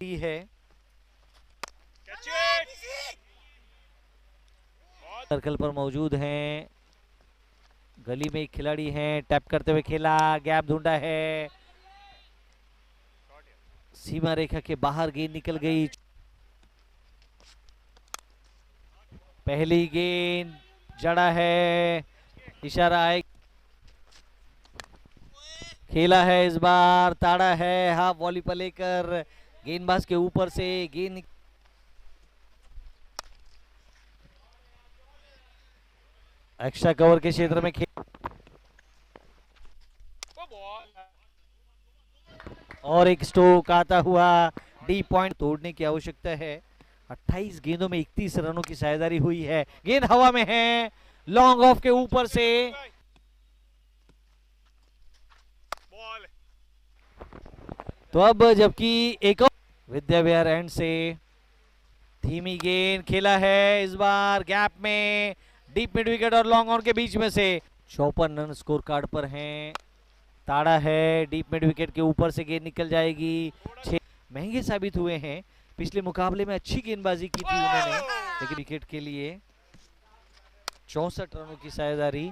है सर्कल पर मौजूद हैं। गली में एक खिलाड़ी हैं, टैप करते हुए खेला, गैप ढूंढा है, सीमा रेखा के बाहर गेंद निकल गई। पहली गेंद जड़ा है, इशारा है, खेला है इस बार, ताड़ा है, हाफ वॉली पर लेकर गेंदबाज के ऊपर से गेंद एक्स्ट्रा कवर के क्षेत्र में खेल और एक स्ट्रोक आता हुआ, डी पॉइंट तोड़ने की आवश्यकता है। 28 गेंदों में 31 रनों की साझेदारी हुई है। गेंद हवा में है, लॉन्ग ऑफ के ऊपर से तो अब जबकि एक और विद्या विहार एंड से धीमी गेंद खेला है इस बार गैप में, डीप मिड विकेट और लॉन्ग ऑन के बीच में से 54 रन स्कोर कार्ड पर हैं। ताड़ा है, डीप मिड विकेट के ऊपर से गेंद निकल जाएगी। महंगे साबित हुए हैं, पिछले मुकाबले में अच्छी गेंदबाजी की थी उन्होंने, लेकिन विकेट के लिए 64 रनों की साझेदारी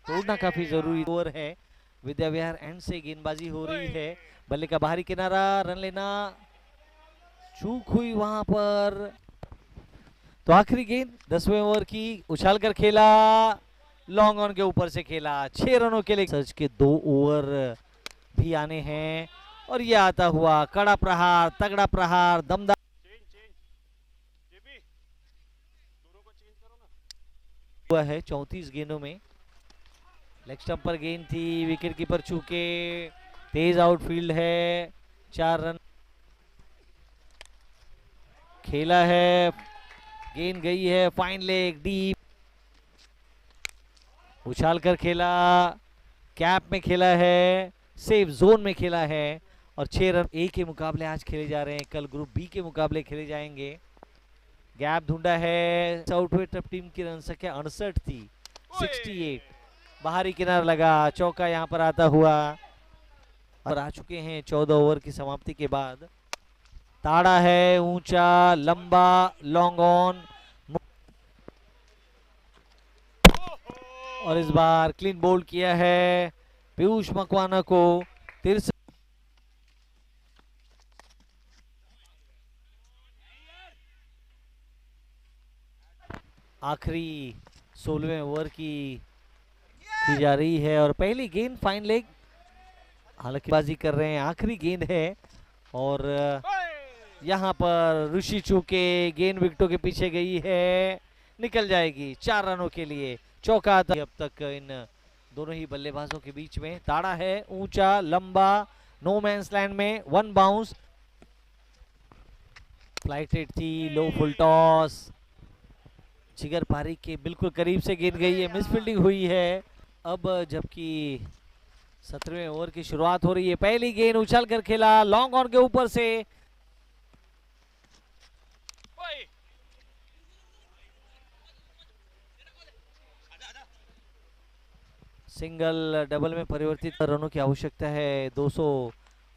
तोड़ना काफी जरूरी ओवर है। विद्या विहार एंड से गेंदबाजी हो रही है, बल्ले का बाहरी किनारा, रन लेना चूक हुई वहां पर। तो आखिरी गेंद 10वें ओवर की उछाल कर खेला, लॉन्ग ऑन के ऊपर से खेला, 6 रनों के लिए सर्च के 2 ओवर भी आने हैं और यह आता हुआ कड़ा प्रहार, तगड़ा प्रहार, दमदार हुआ है 34 गेंदों में। लेग स्टंप पर गेंद थी, विकेट कीपर चूके, तेज आउटफील्ड है, 4 रन खेला है, गेंद गई है फाइन लेग डीप, उछाल कर खेला, कैप में खेला है, सेफ जोन में खेला है और 6 रन। ए के मुकाबले आज खेले जा रहे हैं, कल ग्रुप बी के मुकाबले खेले जाएंगे। गैप ढूंढा है, आउट हुए तब टीम की रन संख्या 68 थी, 68, बाहरी किनारा लगा, चौका यहां पर आता हुआ और आ चुके हैं 14 ओवर की समाप्ति के बाद। ताड़ा है, ऊंचा लंबा, लॉन्ग ऑन और इस बार क्लीन बोल्ड किया है पीयूष मकवाना को। 63 आखिरी 16वें ओवर की जा रही है और पहली गेंद फाइन लेग, हालांकि बाजी कर रहे हैं, आखिरी गेंद है और यहां पर ऋषि चूके गेंद विकेटों के पीछे गई है, निकल जाएगी 4 रनों के लिए। चौका आता अब तक इन दोनों ही बल्लेबाजों के बीच में। ताड़ा है, ऊंचा लंबा, नो मैंस लैंड में, 1 बाउंस, फ्लाइटेड थी, लो फुल टॉस, जिगर पारी के बिल्कुल करीब से गेंद गई है, मिसफील्डिंग हुई है। अब जबकि 17वें ओवर की शुरुआत हो रही है, पहली गेंद उछल कर खेला, लॉन्ग ऑन के ऊपर से सिंगल डबल में परिवर्तित रनों की आवश्यकता है 200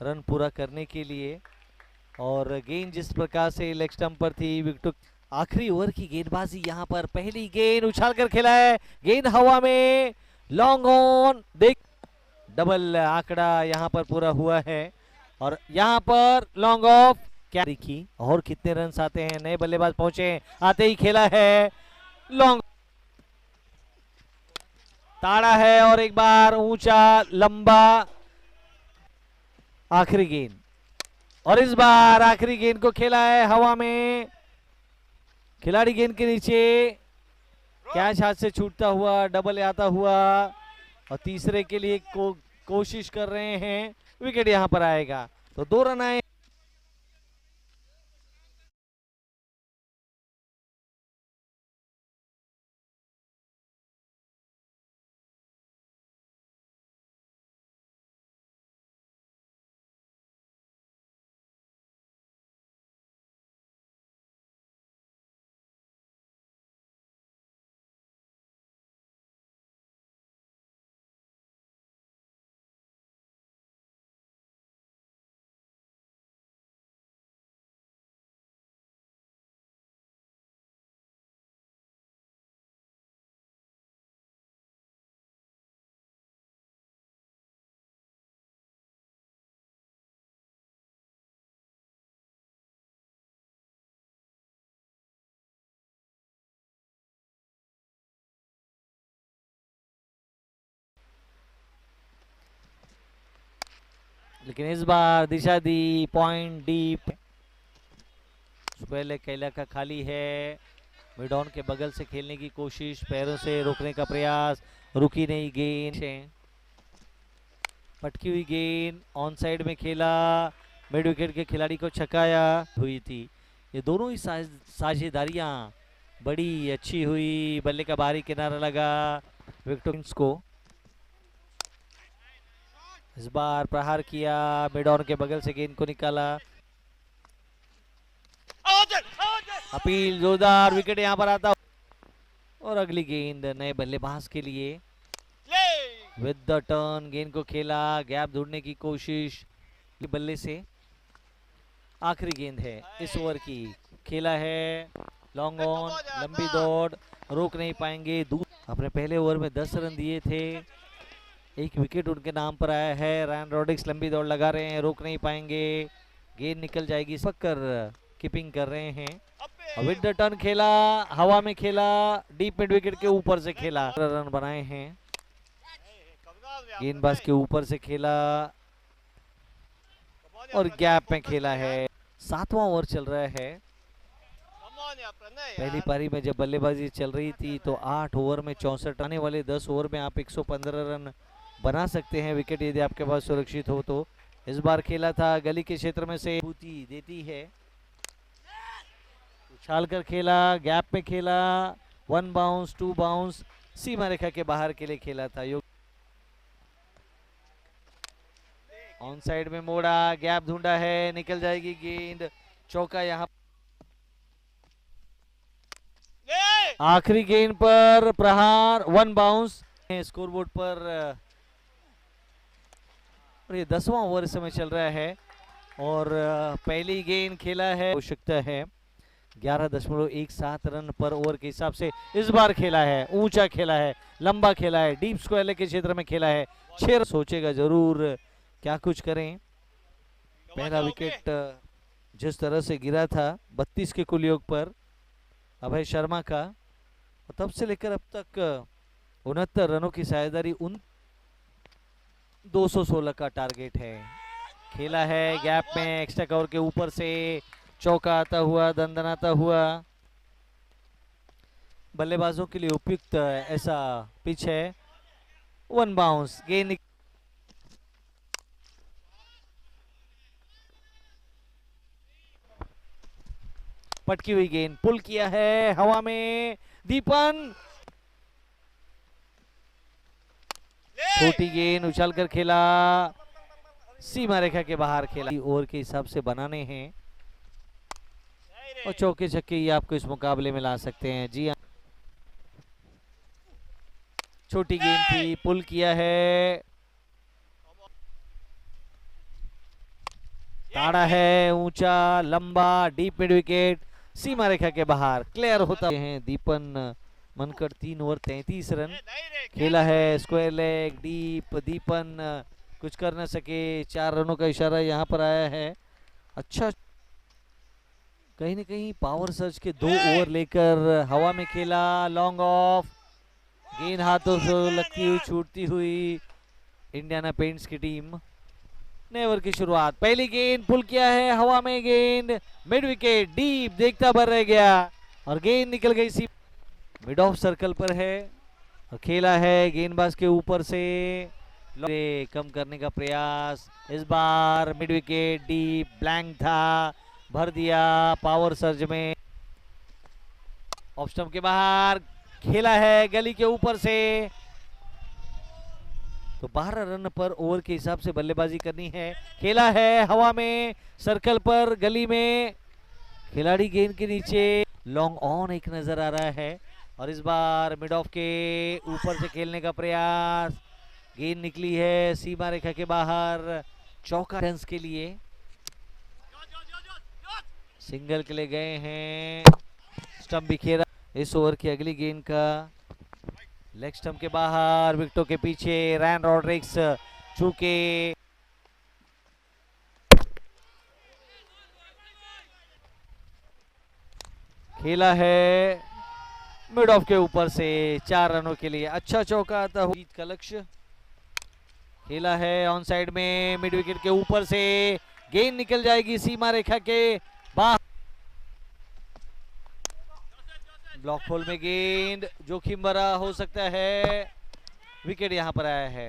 रन पूरा करने के लिए और गेंद जिस प्रकार से लेग स्टंप पर थी, विकेट आखिरी ओवर की गेंदबाजी यहां पर, पहली गेंद उछाल कर खेला है, गेंद हवा में, लॉन्ग ऑन, देख डबल आंकड़ा यहां पर पूरा हुआ है और यहां पर लॉन्ग ऑफ क्या देखी और कितने रन आते हैं। नए बल्लेबाज पहुंचे, आते ही खेला है लॉन्ग, ताड़ा है और एक बार ऊंचा लंबा, आखिरी गेंद और इस बार आखिरी गेंद को खेला है हवा में, खिलाड़ी गेंद के नीचे, कैच हाथ से छूटता हुआ, डबल आता हुआ और तीसरे के लिए कोशिश कर रहे हैं, विकेट यहां पर आएगा तो 2 रन आए। लेकिन इस बार दिशा दी, पॉइंट डीप। पहले कैला का खाली है, मिड ऑन के बगल से खेलने की कोशिश, पैरों से रोकने का प्रयास, रुकी नहीं गेंद, पटकी हुई गेंद ऑन साइड में खेला, मिड विकेट के खिलाड़ी को छकाया हुई थी। ये दोनों ही साझेदारियां बड़ी अच्छी हुई। बल्ले का बाहरी किनारा लगा विक्टोरियंस को। इस बार प्रहार किया, मिड ऑन के बगल से गेंद को निकाला, अपील जोरदार, विकेट यहां पर आता और अगली गेंद नए बल्लेबाज के लिए। विद द टर्न गेंद को खेला, गैप ढूंढने की कोशिश बल्ले से। आखिरी गेंद है इस ओवर की, खेला है लॉन्ग ऑन, लंबी दौड़, रोक नहीं पाएंगे। अपने पहले ओवर में 10 रन दिए थे, एक विकेट उनके नाम पर आया है। रैन रॉड्रिक्स लंबी दौड़ लगा रहे हैं, रोक नहीं पाएंगे, गेंद निकल जाएगी। पककर कीपिंग कर रहे हैं। विद द टर्न खेला, हवा में खेला, डीप मिड विकेट के ऊपर से खेला, रन बनाए हैं। गेंदबाज के ऊपर से खेला और गैप में खेला है। 7वां ओवर चल रहा है। पहली पारी में जब बल्लेबाजी चल रही थी तो 8 ओवर में 64, आने वाले 10 ओवर में आप 115 रन बना सकते हैं, विकेट यदि आपके पास सुरक्षित हो तो। इस बार खेला था गली के क्षेत्र में से, देती है, उछाल कर खेला, गैप में खेला, 1 बाउंस 2 बाउंस, सीमा रेखा के बाहर के लिए खेला था। ऑन साइड में मोड़ा, गैप ढूंढा है, निकल जाएगी गेंद, चौका यहाँ। आखिरी गेंद पर प्रहार, 1 बाउंस स्कोरबोर्ड पर। और ये 10वां ओवर इस समय चल रहा है और पहली गेंद खेला है, आवश्यकता है 11.17 रन पर ओवर के हिसाब से। इस बार खेला है, ऊंचा खेला है, लंबा खेला है, डीप स्क्वायर के क्षेत्र में खेला है। 6 सोचेगा जरूर क्या कुछ करें। पहला विकेट जिस तरह से गिरा था 32 के कुल योग पर अभय शर्मा का, और तब से लेकर अब तक 69 रनों की साझेदारी, 216 का टारगेट है। खेला है गैप में, एक्स्ट्रा कवर के ऊपर से चौका आता हुआ, दंदनाता हुआ। बल्लेबाजों के लिए उपयुक्त ऐसा पिच है। 1 बाउंस, गेंद पटकी हुई गेंद, पुल किया है हवा में, दीपन, छोटी गेंद उछाल कर खेला, सीमा रेखा के बाहर खेला। ओवर के हिसाब से बनाने हैं और चौके छक्के ही आपको इस मुकाबले में ला सकते हैं। जी हाँ, छोटी गेंद थी, पुल किया है, ताड़ा है, ऊंचा लंबा, डीप मिड विकेट, सीमा रेखा के बाहर, क्लियर होता है। दीपन मनकर 3 ओवर 33 रन खेला है, स्क्वायर लेग, डीप, दीपन कुछ कर न सके, 4 रनों का इशारा यहाँ पर आया है। अच्छा, कहीं न कहीं पावर सर्च के 2 ओवर लेकर हवा में खेला, लॉन्ग ऑफ, गेंद हाथों से लगती हुई, छूटती हुई, इंडियाना पेंट्स की टीम। नए ओवर की शुरुआत, पहली गेंद पुल किया है हवा में, गेंद मिड विकेट डीप, देखता भर रह गया और गेंद निकल गई सी मिड ऑफ सर्कल पर है और खेला है गेंदबाज के ऊपर से, कम करने का प्रयास। इस बार मिड विकेट डीप, ब्लैंक था, भर दिया पावर सर्ज में, ऑफ स्टंप के बाहर, खेला है गली के ऊपर से। तो 12 रन पर ओवर के हिसाब से बल्लेबाजी करनी है। खेला है हवा में, सर्कल पर, गली में, खिलाड़ी गेंद के नीचे, लॉन्ग ऑन एक नजर आ रहा है और इस बार मिड ऑफ के ऊपर से खेलने का प्रयास, गेंद निकली है सीमा रेखा के बाहर, चौका रन के लिए, सिंगल के लिए गए हैं, स्टंप बिखेरा। इस ओवर की अगली गेंद का लेग स्टंप के बाहर, विकेटों के पीछे, रैन रॉड्रिक्स चूके खेला है मिड ऑफ के ऊपर से 4 रनों के लिए, अच्छा चौका आता हुआ, जीत का लक्ष्य। खेला है ऑन साइड में, मिड विकेट के ऊपर से गेंद निकल जाएगी सीमा रेखा के बाहर। ब्लॉक होल में गेंद जोखिम भरा हो सकता है, विकेट यहां पर आया है।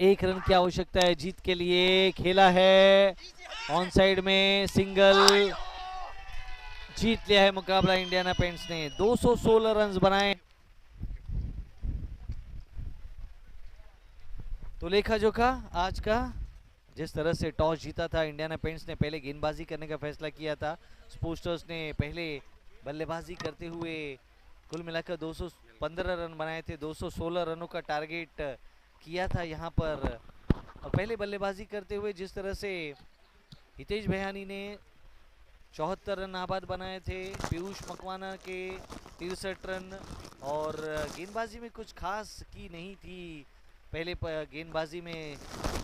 1 रन की आवश्यकता है जीत के लिए। खेला है ऑन साइड में, सिंगल, जीत लिया है मुकाबला इंडियाना पेंट्स ने। 216 रन बनाए। तो लेखा जोखा आज का, जिस तरह से टॉस जीता था इंडियाना पेंट्स ने, पहले गेंदबाजी करने का फैसला किया था। स्पोर्टर्स ने पहले बल्लेबाजी करते हुए कुल मिलाकर 215 रन बनाए थे। 216 रनों का टारगेट किया था यहाँ पर। और पहले बल्लेबाजी करते हुए जिस तरह से हितेश भयानी ने 74 रन आबाद बनाए थे, पीयूष मकवाना के 63 रन, और गेंदबाजी में कुछ खास की नहीं थी पहले गेंदबाजी में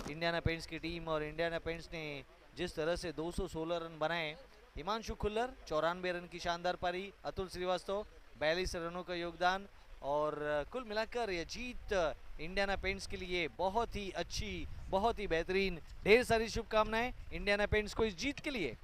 इंडियाना पेंट्स की टीम। और इंडियाना पेंट्स ने जिस तरह से 216 रन बनाए, हिमांशु खुल्लर 94 रन की शानदार पारी, अतुल श्रीवास्तव 42 रनों का योगदान, और कुल मिलाकर यह जीत इंडियाना पेंट्स के लिए बहुत ही अच्छी, बहुत ही बेहतरीन। ढेर सारी शुभकामनाएं इंडियाना पेंट्स को इस जीत के लिए।